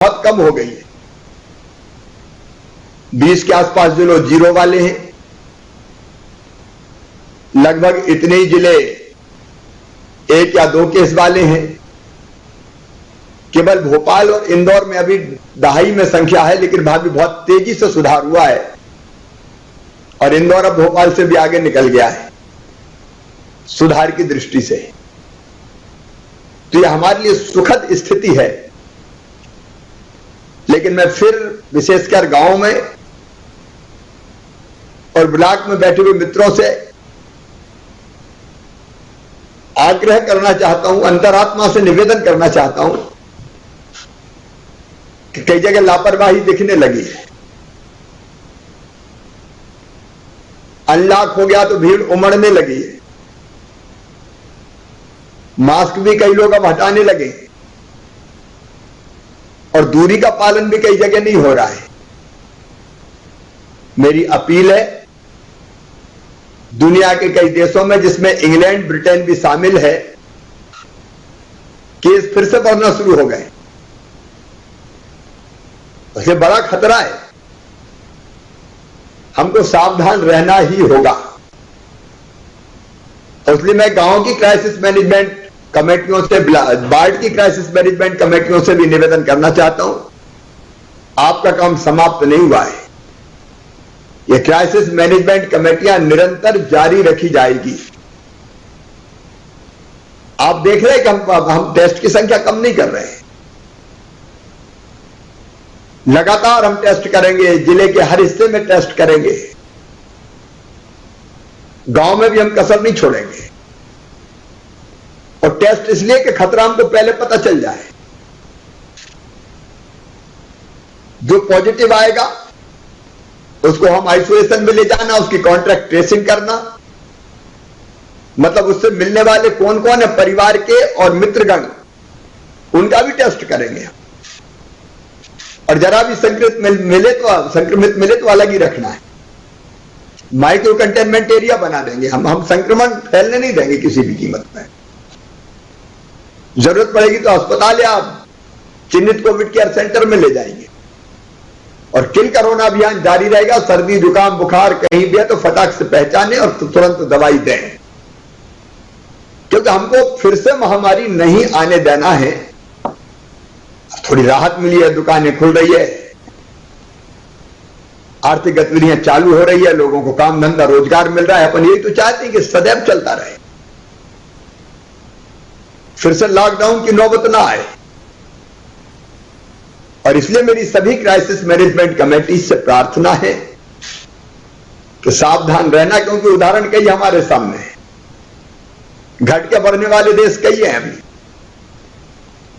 बहुत कम हो गई है। 20 के आसपास जिले जीरो वाले हैं, लगभग इतने ही जिले 1 या 2 केस वाले हैं। केवल भोपाल और इंदौर में अभी दहाई में संख्या है, लेकिन वहां भी बहुत तेजी से सुधार हुआ है और इंदौर अब भोपाल से भी आगे निकल गया है सुधार की दृष्टि से। तो यह हमारे लिए सुखद स्थिति है। लेकिन मैं फिर विशेषकर गांव में और ब्लॉक में बैठे हुए मित्रों से आग्रह करना चाहता हूं, अंतरात्मा से निवेदन करना चाहता हूं कि कई जगह लापरवाही दिखने लगी है। अनलॉक हो गया तो भीड़ उमड़ने लगी है। मास्क भी कई लोग अब हटाने लगे और दूरी का पालन भी कई जगह नहीं हो रहा है। मेरी अपील है, दुनिया के कई देशों में जिसमें इंग्लैंड ब्रिटेन भी शामिल है, केस फिर से बढ़ना शुरू हो गए। उसे बड़ा खतरा है, हमको सावधान रहना ही होगा। इसलिए मैं गांव की क्राइसिस मैनेजमेंट कमेटियों से, वार्ड की क्राइसिस मैनेजमेंट कमेटियों से भी निवेदन करना चाहता हूं, आपका काम समाप्त नहीं हुआ है। ये क्राइसिस मैनेजमेंट कमेटियां निरंतर जारी रखी जाएगी। आप देख रहे हैं कि हम टेस्ट की संख्या कम नहीं कर रहे हैं। लगातार हम टेस्ट करेंगे, जिले के हर हिस्से में टेस्ट करेंगे, गांव में भी हम कसर नहीं छोड़ेंगे। और टेस्ट इसलिए कि खतरा हमको पहले पता चल जाए। जो पॉजिटिव आएगा उसको हम आइसोलेशन में ले जाना, उसकी कॉन्ट्रैक्ट ट्रेसिंग करना, मतलब उससे मिलने वाले कौन कौन है परिवार के और मित्रगण, उनका भी टेस्ट करेंगे। और जरा भी संक्रमित मिले तो अलग ही रखना है। माइक्रो कंटेनमेंट एरिया बना देंगे हम संक्रमण फैलने नहीं देंगे किसी भी कीमत में। जरूरत पड़ेगी तो अस्पताल या चिन्हित कोविड केयर सेंटर में ले जाएंगे। और किल कोरोना अभियान जारी रहेगा। सर्दी जुकाम बुखार कहीं भी है तो फटाक से पहचाने और तुरंत दवाई दें, क्योंकि हमको फिर से महामारी नहीं आने देना है। थोड़ी राहत मिली है, दुकानें खुल रही है, आर्थिक गतिविधियां चालू हो रही है, लोगों को काम धंधा रोजगार मिल रहा है। अपन यही तो चाहते हैं कि सदैव चलता रहे, फिर से लॉकडाउन की नौबत ना आए। और इसलिए मेरी सभी क्राइसिस मैनेजमेंट कमेटी से प्रार्थना है कि सावधान रहना, क्योंकि उदाहरण कई हमारे सामने है। घट के बढ़ने वाले देश कई हैं अभी।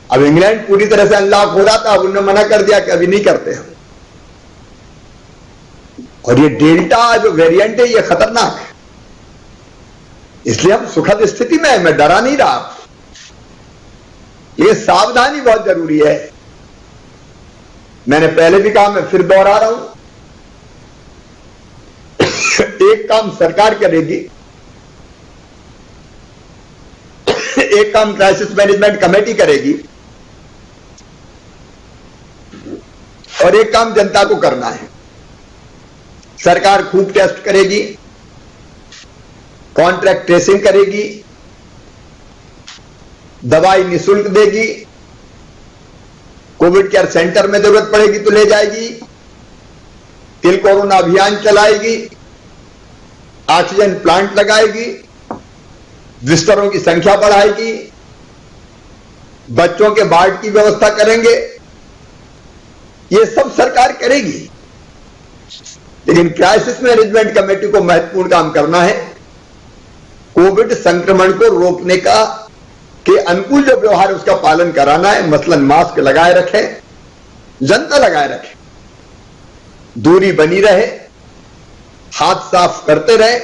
अब इंग्लैंड पूरी तरह से अनलॉक हो रहा था, अब उन्होंने मना कर दिया कि अभी नहीं करते हम। और ये डेल्टा जो वेरिएंट है ये खतरनाक है, इसलिए हम सुखद स्थिति में है। मैं डरा नहीं रहा, ये सावधानी बहुत जरूरी है। मैंने पहले भी कहा, मैं फिर दोहरा रहा हूं, एक काम सरकार करेगी, एक काम क्राइसिस मैनेजमेंट कमेटी करेगी और एक काम जनता को करना है। सरकार खूब टेस्ट करेगी, कॉन्ट्रैक्ट ट्रेसिंग करेगी, दवाई निःशुल्क देगी, कोविड केयर सेंटर में जरूरत पड़ेगी तो ले जाएगी, किल कोरोना अभियान चलाएगी, ऑक्सीजन प्लांट लगाएगी, बिस्तरों की संख्या बढ़ाएगी, बच्चों के वार्ड की व्यवस्था करेंगे। ये सब सरकार करेगी, लेकिन क्राइसिस मैनेजमेंट कमेटी को महत्वपूर्ण काम करना है। कोविड संक्रमण को रोकने का के अनुकूल जो व्यवहार है उसका पालन कराना है। मसलन मास्क लगाए रखें, जनता लगाए रखे, दूरी बनी रहे, हाथ साफ करते रहे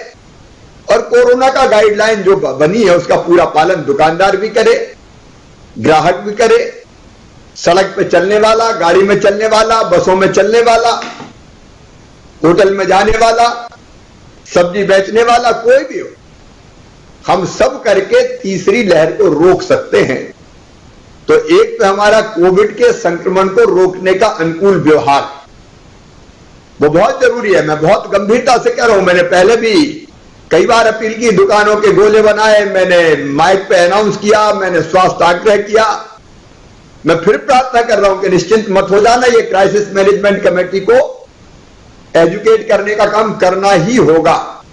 और कोरोना का गाइडलाइन जो बनी है उसका पूरा पालन दुकानदार भी करे, ग्राहक भी करे, सड़क पे चलने वाला, गाड़ी में चलने वाला, बसों में चलने वाला, होटल में जाने वाला, सब्जी बेचने वाला, कोई भी हो, हम सब करके तीसरी लहर को रोक सकते हैं। तो एक तो हमारा कोविड के संक्रमण को रोकने का अनुकूल व्यवहार, वो बहुत जरूरी है। मैं बहुत गंभीरता से कह रहा हूं, मैंने पहले भी कई बार अपील की, दुकानों के गोले बनाए, मैंने माइक पे अनाउंस किया, मैंने स्वास्थ्य आग्रह किया। मैं फिर प्रार्थना कर रहा हूं कि निश्चिंत मत हो जाना, ये क्राइसिस मैनेजमेंट कमेटी को एजुकेट करने का काम करना ही होगा,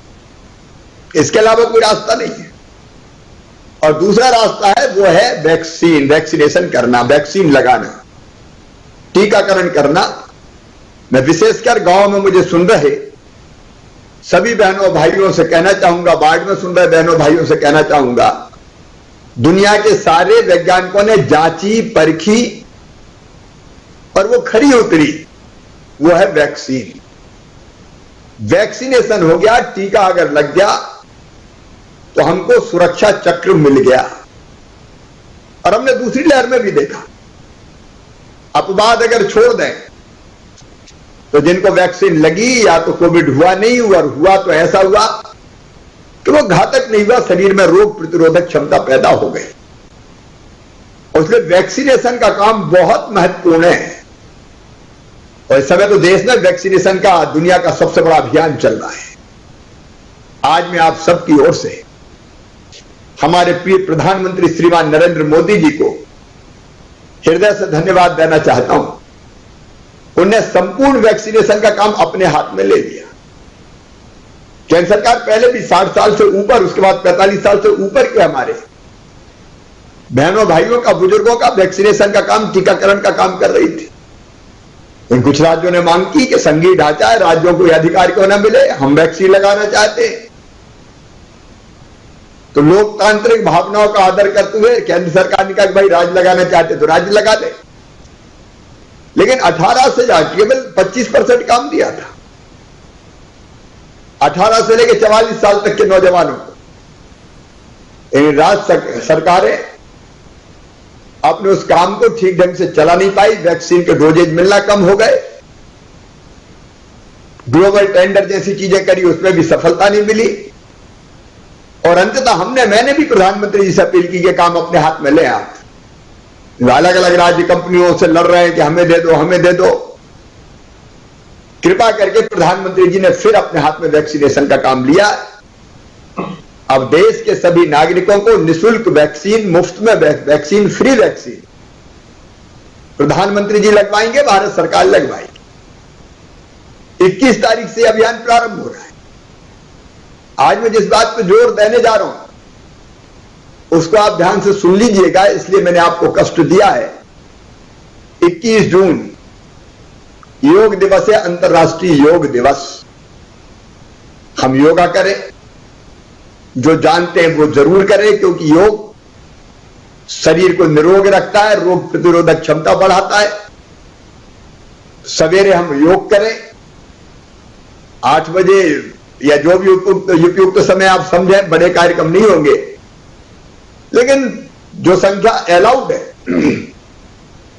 इसके अलावा कोई रास्ता नहीं है। और दूसरा रास्ता है वो है वैक्सीन, वैक्सीनेशन करना, वैक्सीन लगाना, टीकाकरण करना। मैं विशेषकर गांव में मुझे सुन रहे सभी बहनों भाइयों से कहना चाहूंगा, वार्ड में सुन रहे बहनों भाइयों से कहना चाहूंगा, दुनिया के सारे वैज्ञानिकों ने जांची परखी और वो खरी उतरी, वो है वैक्सीन। वैक्सीनेशन हो गया, टीका अगर लग गया तो हमको सुरक्षा चक्र मिल गया। और हमने दूसरी लहर में भी देखा, अपवाद अगर छोड़ दें तो जिनको वैक्सीन लगी या तो कोविड हुआ नहीं, और हुआ तो ऐसा हुआ कि वो घातक नहीं हुआ, शरीर में रोग प्रतिरोधक क्षमता पैदा हो गई। इसलिए वैक्सीनेशन का काम बहुत महत्वपूर्ण है। और इस समय तो देश में वैक्सीनेशन का दुनिया का सबसे बड़ा अभियान चल रहा है। आज मैं आप सबकी ओर से हमारे प्रिय प्रधानमंत्री श्रीमान नरेंद्र मोदी जी को हृदय से धन्यवाद देना चाहता हूं। उन्हें संपूर्ण वैक्सीनेशन का काम अपने हाथ में ले लिया। केंद्र सरकार पहले भी 60 साल से ऊपर, उसके बाद 45 साल से ऊपर के हमारे बहनों भाइयों का, बुजुर्गों का वैक्सीनेशन का काम, टीकाकरण का काम कर रही थी। इन कुछ राज्यों ने मांग की कि संघीय ढांचा है, राज्यों को यह अधिकार क्यों न मिले, हम वैक्सीन लगाना चाहते हैं। तो लोकतांत्रिक भावनाओं का आदर करते हुए केंद्र सरकार ने कहा कि भाई राज्य लगाना चाहते तो राज्य लगा दे। लेकिन 18 से केवल 25% काम दिया था। 18 से लेकर 44 साल तक के नौजवानों को। राज्य सरकारें अपने उस काम को ठीक ढंग से चला नहीं पाई, वैक्सीन के डोजेज मिलना कम हो गए, ग्लोबल टेंडर जैसी चीजें करी, उसमें भी सफलता नहीं मिली। और अंततः मैंने भी प्रधानमंत्री जी से अपील की कि काम अपने हाथ में ले आप। अलग अलग राज्य कंपनियों से लड़ रहे हैं कि हमें दे दो, हमें दे दो। कृपा करके प्रधानमंत्री जी ने फिर अपने हाथ में वैक्सीनेशन का काम लिया। अब देश के सभी नागरिकों को निःशुल्क वैक्सीन, मुफ्त में वैक्सीन, फ्री वैक्सीन प्रधानमंत्री जी लगवाएंगे, भारत सरकार लगवाएगी। 21 तारीख से अभियान प्रारंभ हो रहा है। आज मैं जिस बात पर जोर देने जा रहा हूं उसको आप ध्यान से सुन लीजिएगा, इसलिए मैंने आपको कष्ट दिया है। 21 जून योग दिवस है, अंतर्राष्ट्रीय योग दिवस। हम योगा करें, जो जानते हैं वो जरूर करें, क्योंकि योग शरीर को निरोग रखता है, रोग प्रतिरोधक क्षमता बढ़ाता है। सवेरे हम योग करें 8 बजे या जो भी उपयुक्त समय आप समझें, बड़े कार्यक्रम नहीं होंगे, लेकिन जो संख्या अलाउड है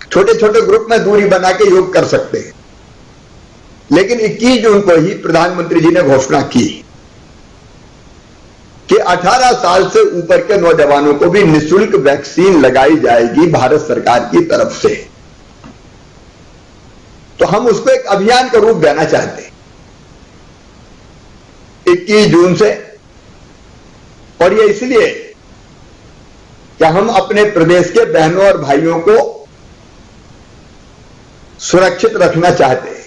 छोटे छोटे ग्रुप में दूरी बना के योग कर सकते हैं। लेकिन 21 जून को ही प्रधानमंत्री जी ने घोषणा की कि 18 साल से ऊपर के नौजवानों को भी निःशुल्क वैक्सीन लगाई जाएगी भारत सरकार की तरफ से। तो हम उसको एक अभियान का रूप देना चाहते हैं 21 जून से। और ये इसलिए कि हम अपने प्रदेश के बहनों और भाइयों को सुरक्षित रखना चाहते हैं,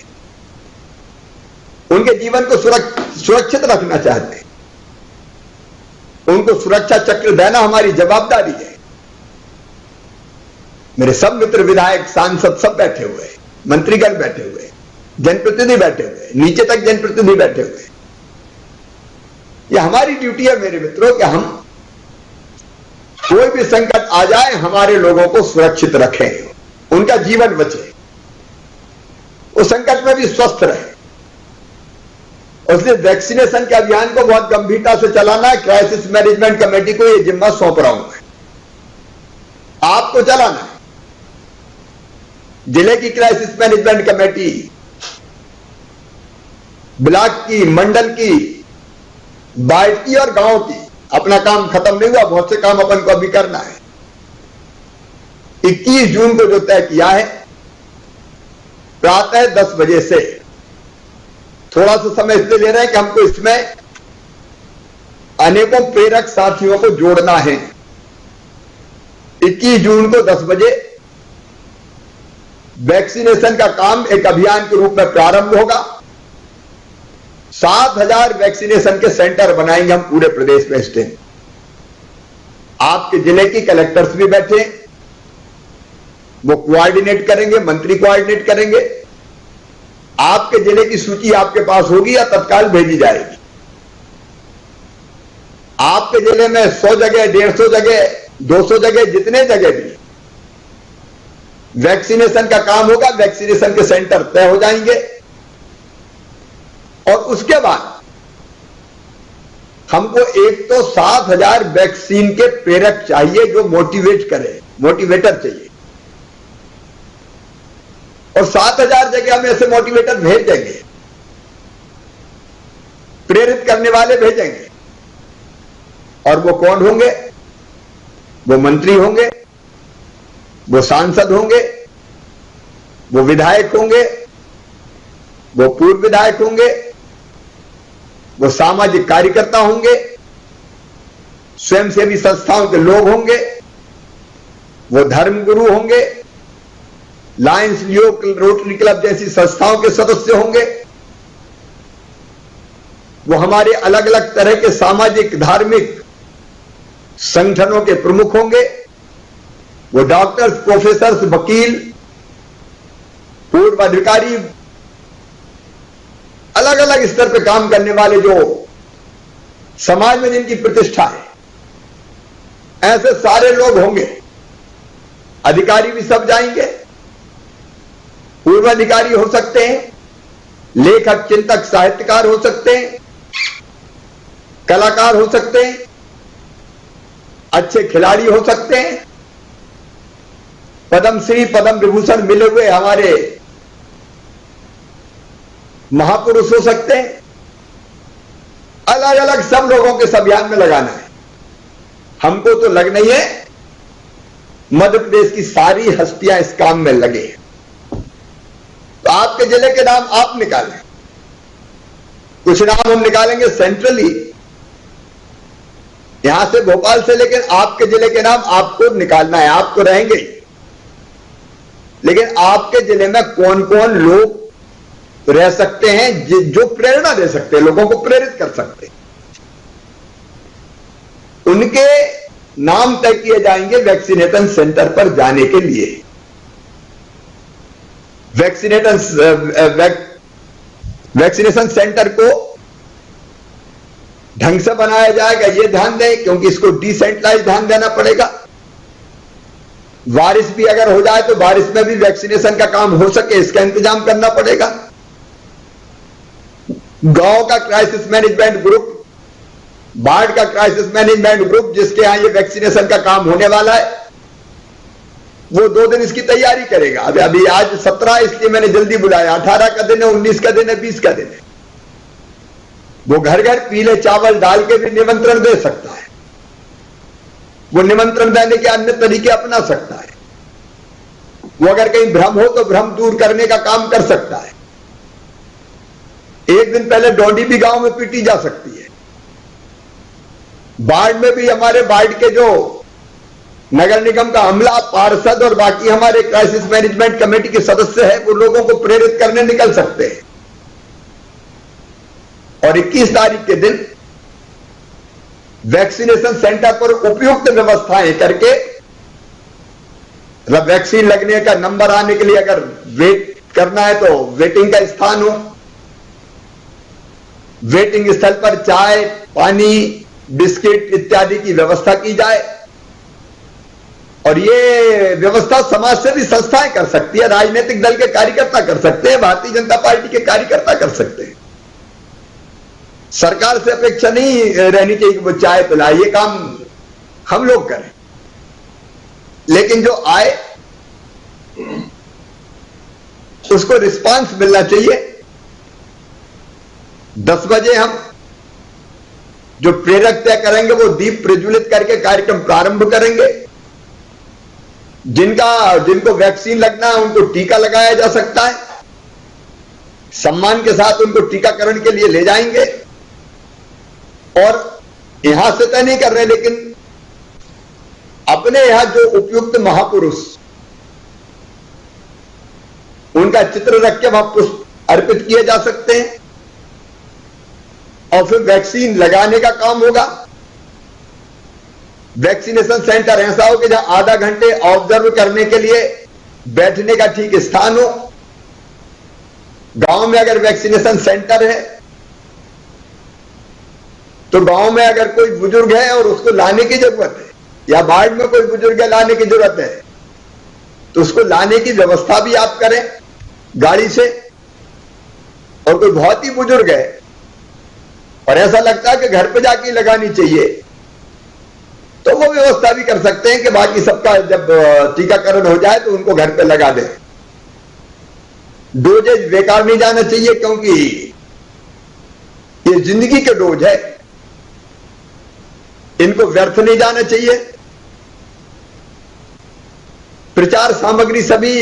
उनके जीवन को सुरक्षित रखना चाहते हैं, उनको सुरक्षा चक्र देना हमारी जवाबदारी है। मेरे सब मित्र, विधायक, सांसद सब बैठे हुए हैं, मंत्रीगण बैठे हुए हैं, जनप्रतिनिधि बैठे हुए हैं, नीचे तक जनप्रतिनिधि बैठे हुए हैं। यह हमारी ड्यूटी है मेरे मित्रों कि हम कोई भी संकट आ जाए हमारे लोगों को सुरक्षित रखें, उनका जीवन बचे, उस संकट में भी स्वस्थ रहे। इसलिए वैक्सीनेशन के अभियान को बहुत गंभीरता से चलाना है। क्राइसिस मैनेजमेंट कमेटी को यह जिम्मा सौंप रहा हूं मैं, आपको चलाना है। जिले की क्राइसिस मैनेजमेंट कमेटी, ब्लॉक की, मंडल की, वार्ड की और गांव की, अपना काम खत्म नहीं हुआ, बहुत से काम अपन को अभी करना है। 21 जून को जो तय किया है, प्रातः 10 बजे से, थोड़ा सा समय इसलिए ले रहे हैं कि हमको इसमें अनेकों प्रेरक साथियों को जोड़ना है। 21 जून को 10 बजे वैक्सीनेशन का काम एक अभियान के रूप में प्रारंभ होगा। 7,000 वैक्सीनेशन के सेंटर बनाएंगे हम पूरे प्रदेश में स्थित। आपके जिले की कलेक्टर्स भी बैठे, वो कोऑर्डिनेट करेंगे, मंत्री कोऑर्डिनेट करेंगे। आपके जिले की सूची आपके पास होगी या तत्काल भेजी जाएगी। आपके जिले में 100 जगह, 150 जगह, 200 जगह, जितने जगह भी वैक्सीनेशन का काम होगा, वैक्सीनेशन के सेंटर तय हो जाएंगे। और उसके बाद हमको एक तो 7,000 वैक्सीन के प्रेरक चाहिए जो मोटिवेट करे, मोटिवेटर चाहिए। और 7,000 जगह हम ऐसे मोटिवेटर भेज देंगे, प्रेरित करने वाले भेजेंगे। और वो कौन होंगे? वो मंत्री होंगे, वो सांसद होंगे, वो विधायक होंगे, वो पूर्व विधायक होंगे, वो सामाजिक कार्यकर्ता होंगे, स्वयंसेवी संस्थाओं के लोग होंगे, वो धर्मगुरु होंगे, लायंस लियो रोटरी क्लब जैसी संस्थाओं के सदस्य होंगे, वो हमारे अलग अलग तरह के सामाजिक धार्मिक संगठनों के प्रमुख होंगे, वो डॉक्टर्स, प्रोफेसर्स, वकील, पूर्व अधिकारी, अलग अलग स्तर पर काम करने वाले जो समाज में जिनकी प्रतिष्ठा है, ऐसे सारे लोग होंगे। अधिकारी भी सब जाएंगे, पूर्व अधिकारी हो सकते हैं, लेखक, चिंतक, साहित्यकार हो सकते हैं, कलाकार हो सकते हैं, अच्छे खिलाड़ी हो सकते हैं, पद्मश्री, पद्म विभूषण मिले हुए हमारे महापुरुष हो सकते हैं। अलग अलग सब लोगों के इस अभियान में लगाना है। हमको तो लगना ही है मध्य प्रदेश की सारी हस्तियां इस काम में लगे। तो आपके जिले के नाम आप निकालें, कुछ नाम हम निकालेंगे सेंट्रली, यहां से भोपाल से, लेकिन आपके जिले के नाम आपको निकालना है। आप तो रहेंगे ही, लेकिन आपके जिले में कौन कौन लोग रह सकते हैं जो प्रेरणा दे सकते हैं, लोगों को प्रेरित कर सकते हैं, उनके नाम तय किए जाएंगे वैक्सीनेशन सेंटर पर जाने के लिए। वैक्सीनेशन सेंटर को ढंग से बनाया जाएगा, ये ध्यान दें, क्योंकि इसको डिसेंट्रलाइज ध्यान देना पड़ेगा। बारिश भी अगर हो जाए तो बारिश में भी वैक्सीनेशन का काम हो सके, इसका इंतजाम करना पड़ेगा। गांव का क्राइसिस मैनेजमेंट ग्रुप, बाढ़ का क्राइसिस मैनेजमेंट ग्रुप, जिसके यहां ये वैक्सीनेशन का काम होने वाला है, वो 2 दिन इसकी तैयारी करेगा। अभी आज 17, इसलिए मैंने जल्दी बुलाया। 18 का दिन है, 19 का दिन है, 20 का दिन है। वो घर घर पीले चावल डाल के भी निमंत्रण दे सकता है, वो निमंत्रण देने के अन्य तरीके अपना सकता है। वो अगर कहीं भ्रम हो तो भ्रम दूर करने का काम कर सकता है। एक दिन पहले डोंडी भी गांव में पीटी जा सकती है। बाढ़ में भी हमारे बाढ़ के जो नगर निगम का अमला, पार्षद और बाकी हमारे क्राइसिस मैनेजमेंट कमेटी के सदस्य हैं, वो लोगों को प्रेरित करने निकल सकते हैं। और 21 तारीख के दिन वैक्सीनेशन सेंटर पर उपयुक्त व्यवस्थाएं करके, वैक्सीन लगने का नंबर आने के लिए अगर वेट करना है तो वेटिंग का स्थान हो, वेटिंग स्थल पर चाय, पानी, बिस्किट इत्यादि की व्यवस्था की जाए। और ये व्यवस्था समाज सेवी संस्थाएं कर सकती है, राजनीतिक दल के कार्यकर्ता कर सकते हैं, भारतीय जनता पार्टी के कार्यकर्ता कर सकते हैं। सरकार से अपेक्षा नहीं रहनी चाहिए कि वो चाय पिलाए, ये काम हम लोग करें। लेकिन जो आए उसको रिस्पांस मिलना चाहिए। 10 बजे हम जो प्रेरक तय करेंगे वो दीप प्रज्वलित करके कार्यक्रम प्रारंभ करेंगे। जिनको वैक्सीन लगना है उनको टीका लगाया जा सकता है, सम्मान के साथ उनको टीकाकरण के लिए ले जाएंगे। और यहां से तय नहीं कर रहे, लेकिन अपने यहां जो उपयुक्त महापुरुष, उनका चित्र रख के वहां पुष्प अर्पित किए जा सकते हैं और फिर वैक्सीन लगाने का काम होगा। वैक्सीनेशन सेंटर ऐसा हो कि जहां आधा घंटे ऑब्जर्व करने के लिए बैठने का ठीक स्थान हो। गांव में अगर वैक्सीनेशन सेंटर है तो गांव में अगर कोई बुजुर्ग है और उसको लाने की जरूरत है, या वार्ड में कोई बुजुर्ग है लाने की जरूरत है, तो उसको लाने की व्यवस्था भी आप करें गाड़ी से। और कोई बहुत ही बुजुर्ग है और ऐसा लगता है कि घर पे जाके लगानी चाहिए, तो वो व्यवस्था भी कर सकते हैं कि बाकी सबका जब टीकाकरण हो जाए तो उनको घर पे लगा दें। डोजेज बेकार नहीं जाना चाहिए, क्योंकि ये जिंदगी के डोज है, इनको व्यर्थ नहीं जाना चाहिए। प्रचार सामग्री सभी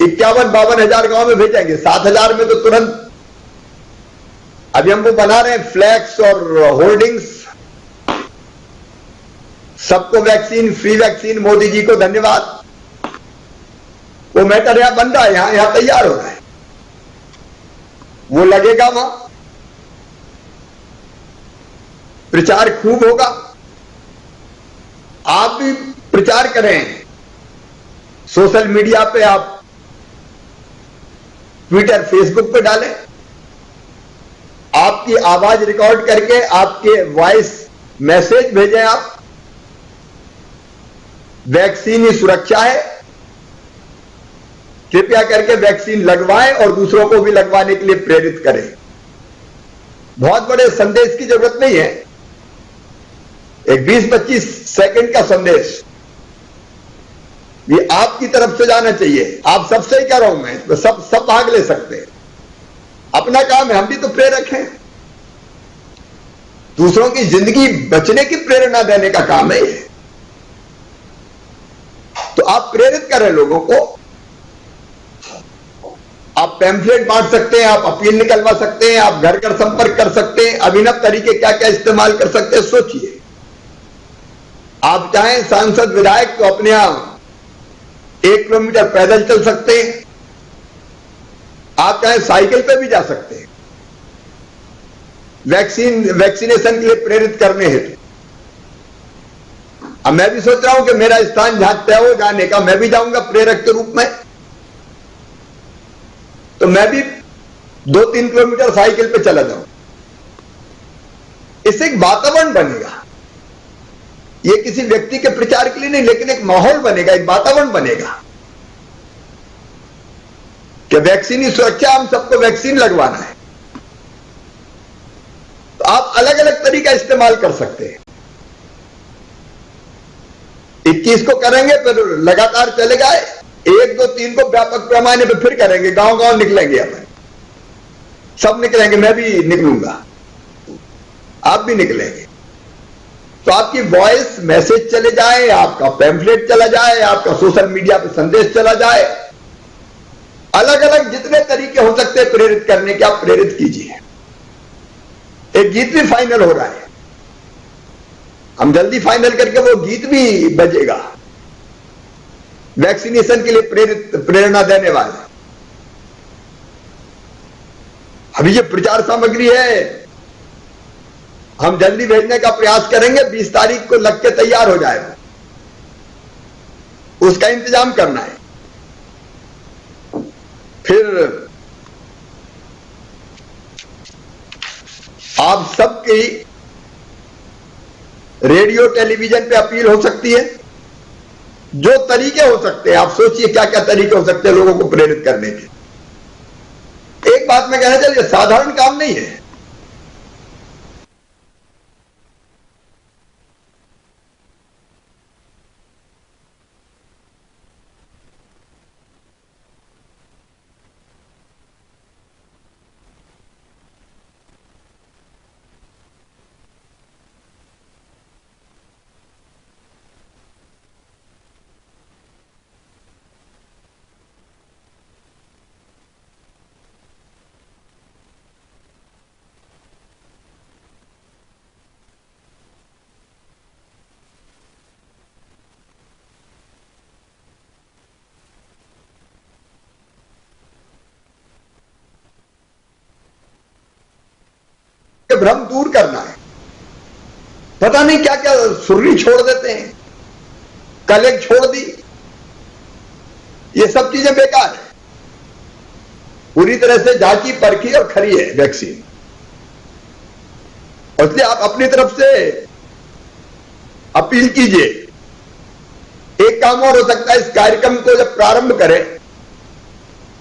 51-52 हजार गांव में भेजेंगे। 7,000 में तो तुरंत अभी हम वो बना रहे हैं फ्लैक्स और होर्डिंग्स, सबको vaccine, free vaccine, Modi ji को धन्यवाद। वो मैटर यहां बन रहा है, यहां तैयार हो रहा है, वो लगेगा वहां, प्रचार खूब होगा। आप भी प्रचार करें सोशल मीडिया पे, आप ट्विटर फेसबुक पे डालें, आपकी आवाज रिकॉर्ड करके आपके वॉइस मैसेज भेजें। आप वैक्सीन ही सुरक्षा है, कृपया करके वैक्सीन लगवाएं और दूसरों को भी लगवाने के लिए प्रेरित करें। बहुत बड़े संदेश की जरूरत नहीं है, एक 20-25 सेकंड का संदेश ये आपकी तरफ से जाना चाहिए। आप सबसे ही कह रहा हूं मैं, तो सब भाग ले सकते हैं, अपना काम है, हम भी तो प्रेरक हैं। दूसरों की जिंदगी बचने की प्रेरणा देने का काम है ये। तो आप प्रेरित करें लोगों को, आप पैम्फलेट बांट सकते हैं, आप अपील निकलवा सकते हैं, आप घर घर संपर्क कर सकते हैं, अभिनव तरीके क्या क्या इस्तेमाल कर सकते हैं, सोचिए। आप चाहें सांसद विधायक तो अपने यहां 1 किलोमीटर पैदल चल सकते हैं, आप चाहे साइकिल पे भी जा सकते हैं वैक्सीनेशन के लिए प्रेरित करने हेतु। अब मैं भी सोच रहा हूं कि मेरा स्थान जहां तय हो जाने का, मैं भी जाऊंगा प्रेरक के रूप में, तो मैं भी 2-3 किलोमीटर साइकिल पे चला जाऊं। इससे एक वातावरण बनेगा, ये किसी व्यक्ति के प्रचार के लिए नहीं, लेकिन एक माहौल बनेगा, एक वातावरण बनेगा कि वैक्सीन ही सुरक्षा, हम सबको वैक्सीन लगवाना है। तो आप अलग अलग तरीका इस्तेमाल कर सकते हैं। 21 को करेंगे, फिर लगातार चलेगा, 1, 2, 3 को व्यापक पैमाने पर फिर करेंगे, गांव गांव निकलेंगे, अपन सब निकलेंगे, मैं भी निकलूंगा, आप भी निकलेंगे। तो आपकी वॉइस मैसेज चले जाए, आपका पैम्फलेट चला जाए, आपका सोशल मीडिया पर संदेश चला जाए, अलग अलग जितने तरीके हो सकते हैं प्रेरित करने के, आप प्रेरित कीजिए। एक गीत भी फाइनल हो रहा है, हम जल्दी फाइनल करके वो गीत भी बजेगा वैक्सीनेशन के लिए प्रेरणा देने वाला। अभी ये प्रचार सामग्री है, हम जल्दी भेजने का प्रयास करेंगे, 20 तारीख को लग के तैयार हो जाएगा, उसका इंतजाम करना है। फिर आप सबकी रेडियो टेलीविजन पे अपील हो सकती है, जो तरीके हो सकते हैं, आप सोचिए क्या क्या तरीके हो सकते हैं लोगों को प्रेरित करने के। एक बात मैं कहना चाहिए, साधारण काम नहीं है। भ्रम दूर करना है। पता नहीं क्या क्या सुर्री छोड़ देते हैं, कलेग छोड़ दी, ये सब चीजें बेकार है। पूरी तरह से जांची परखी और खरी है वैक्सीन, इसलिए आप अपनी तरफ से अपील कीजिए। एक काम और हो सकता है, इस कार्यक्रम को जब प्रारंभ करें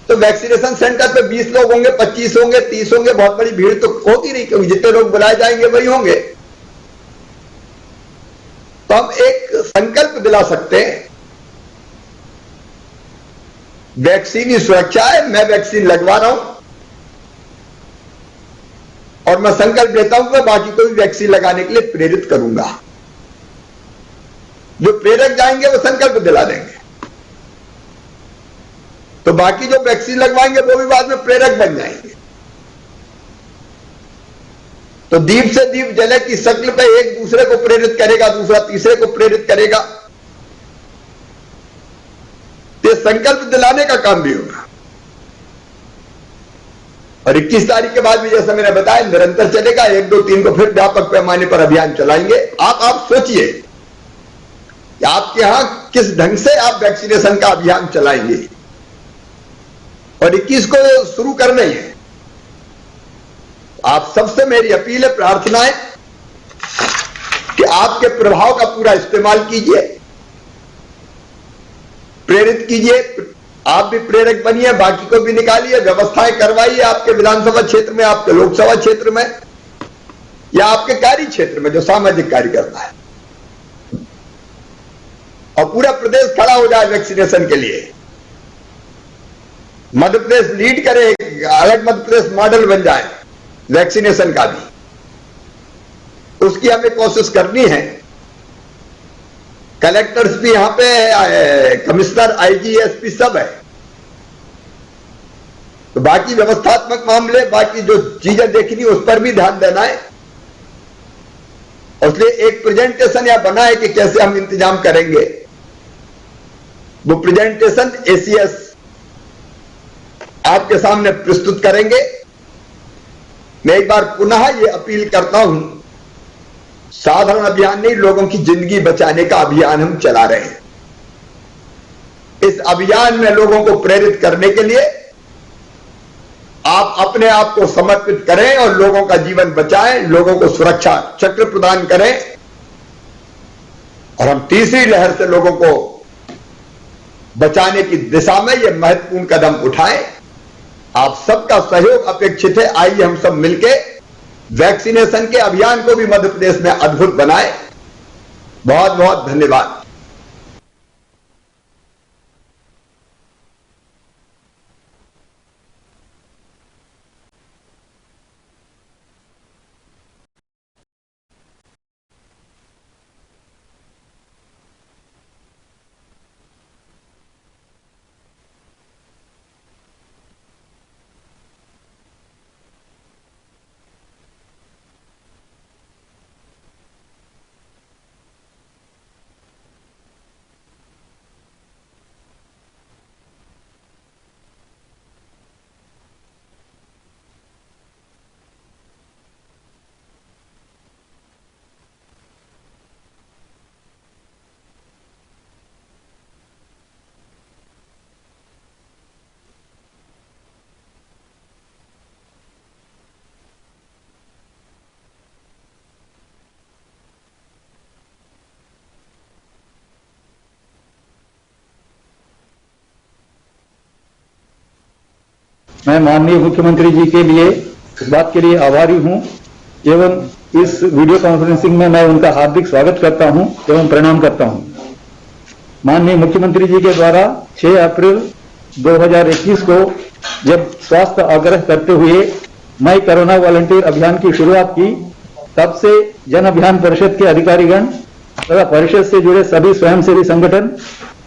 तो वैक्सीनेशन सेंटर पे 20 लोग होंगे, 25 होंगे, 30 होंगे, बहुत बड़ी भीड़ तो होती नहीं, क्योंकि जितने लोग बुलाए जाएंगे वही होंगे। तो हम एक संकल्प दिला सकते हैं, वैक्सीन की सुरक्षा है, मैं वैक्सीन लगवा रहा हूं और मैं संकल्प लेता हूं कि बाकी को भी वैक्सीन लगाने के लिए प्रेरित करूंगा। जो प्रेरक जाएंगे वो संकल्प दिला देंगे, तो बाकी जो वैक्सीन लगवाएंगे वो भी बाद में प्रेरक बन जाएंगे। तो दीप से दीप जले की शक्ल पे एक दूसरे को प्रेरित करेगा, दूसरा तीसरे को प्रेरित करेगा, तो संकल्प दिलाने का काम भी होगा। और 21 तारीख के बाद भी जैसा मैंने बताया निरंतर चलेगा। 1, 2, 3 को फिर व्यापक पैमाने पर अभियान चलाएंगे। आप सोचिए कि आपके यहां किस ढंग से आप वैक्सीनेशन का अभियान चलाएंगे, और 21 को शुरू करना ही है। आप सबसे मेरी अपील है, प्रार्थना है कि आपके प्रभाव का पूरा इस्तेमाल कीजिए, प्रेरित कीजिए, आप भी प्रेरक बनिए, बाकी को भी निकालिए, व्यवस्थाएं करवाइए आपके विधानसभा क्षेत्र में, आपके लोकसभा क्षेत्र में या आपके कार्य क्षेत्र में जो सामाजिक कार्य करता है, और पूरा प्रदेश खड़ा हो जाए वैक्सीनेशन के लिए। मध्य प्रदेश लीड करे, अलग मध्य प्रदेश मॉडल बन जाए वैक्सीनेशन का भी, उसकी हमें कोशिश करनी है। कलेक्टर्स भी यहां पे, कमिश्नर, आईजी, एसपी सब है, तो बाकी व्यवस्थात्मक मामले, बाकी जो चीजें देखनी उस पर भी ध्यान देना है। इसलिए एक प्रेजेंटेशन या बना है कि कैसे हम इंतजाम करेंगे, वो प्रेजेंटेशन एसीएस आपके सामने प्रस्तुत करेंगे। मैं एक बार पुनः ये अपील करता हूं, साधारण अभियान नहीं, लोगों की जिंदगी बचाने का अभियान हम चला रहे हैं। इस अभियान में लोगों को प्रेरित करने के लिए आप अपने आप को समर्पित करें और लोगों का जीवन बचाएं, लोगों को सुरक्षा चक्र प्रदान करें, और हम तीसरी लहर से लोगों को बचाने की दिशा में यह महत्वपूर्ण कदम उठाएं। आप सबका सहयोग अपेक्षित है। आइए हम सब मिलके वैक्सीनेशन के अभियान को भी मध्य प्रदेश में अद्भुत बनाए। बहुत बहुत धन्यवाद। मैं माननीय मुख्यमंत्री जी के लिए इस बात के लिए आभारी हूं एवं इस वीडियो कॉन्फ्रेंसिंग में मैं उनका हार्दिक स्वागत करता हूं एवं प्रणाम करता हूं। माननीय मुख्यमंत्री जी के द्वारा 6 अप्रैल 2021 को जब स्वास्थ्य आग्रह करते हुए मैं कोरोना वॉलंटियर अभियान की शुरुआत की, तब से जन अभियान परिषद के अधिकारीगण तथा परिषद से जुड़े सभी स्वयंसेवी संगठन,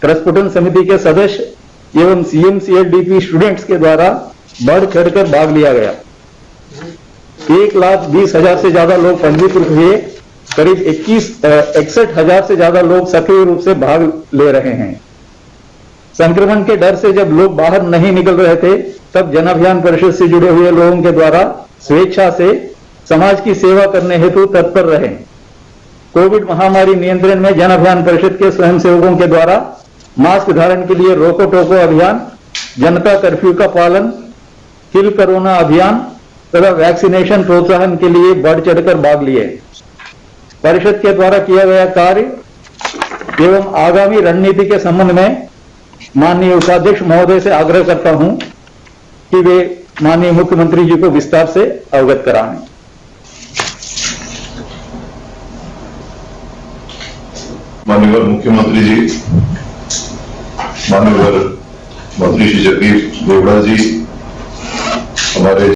प्रस्फुटन समिति के सदस्य एवं CMCLDP स्टूडेंट्स के द्वारा बढ़ चढ़कर भाग लिया गया। 1,20,000 से ज्यादा लोग पंजीकृत हुए, करीब 61,000 से ज्यादा लोग सक्रिय रूप से भाग ले रहे हैं। संक्रमण के डर से जब लोग बाहर नहीं निकल रहे थे, तब जन अभियान परिषद से जुड़े हुए लोगों के द्वारा स्वेच्छा से समाज की सेवा करने हेतु तत्पर रहे। कोविड महामारी नियंत्रण में जन अभियान परिषद के स्वयंसेवकों के द्वारा मास्क धारण के लिए रोको टोको अभियान, जनता कर्फ्यू का पालन, किल कोरोना अभियान तथा वैक्सीनेशन प्रोत्साहन के लिए बढ़ चढ़कर भाग लिए। परिषद के द्वारा किया गया कार्य एवं आगामी रणनीति के संबंध में माननीय उपाध्यक्ष महोदय से आग्रह करता हूं कि वे माननीय मुख्यमंत्री जी को विस्तार से अवगत कराएं। माननीय मुख्यमंत्री जी, माननीय मंत्री श्री जगदीश देवड़ा जी, हमारे